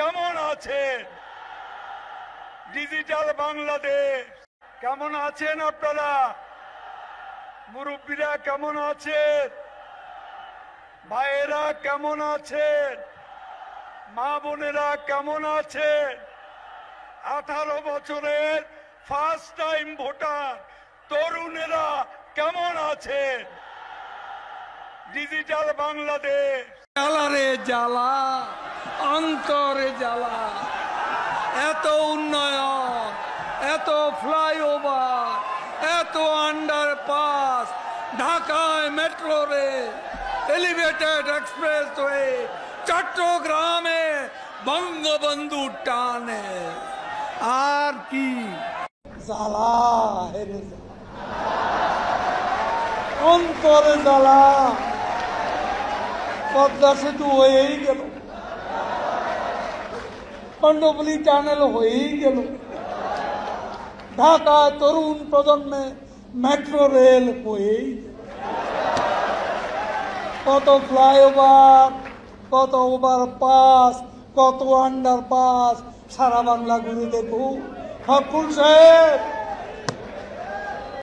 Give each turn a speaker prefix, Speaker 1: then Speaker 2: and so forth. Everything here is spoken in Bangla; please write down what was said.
Speaker 1: কেমন আছেন? ডিজিটাল বাংলাদেশ কেমন আছেন আপনারা? মুরব্বীরা কেমন আছেন? ভাইয়েরা কেমন আছেন? মা বোনেরা কেমন আছেন? 18 বছরের ফার্স্ট টাইম ভোটার তরুণেরা কেমন আছেন? ডিজিটাল বাংলাদেশ
Speaker 2: জ্বালারে জ্বালা, অন্তরে জ্বালা। এত উন্নয়ন, এত ফ্লাইওভার, এত আন্ডারপাস, ঢাকায় মেট্রো রেল, এলিভেটেড এক্সপ্রেসওয়ে, চট্টগ্রামে বঙ্গবন্ধু টানে। আর কি জ্বালা, হেরে অন্তরে জ্বালা। পদ্মা সেতু হয়েই গেল, কন্ডপল্লী টানেল হয়েই গেল, ঢাকা তরুণ প্রজন্মে মেট্রো রেল হয়েই গেল। কত ফ্লাইওভার, কত ওভারপাস, কত আন্ডারপাস, সারা বাংলা ঘুরে দেখুন। হকুল সাহেব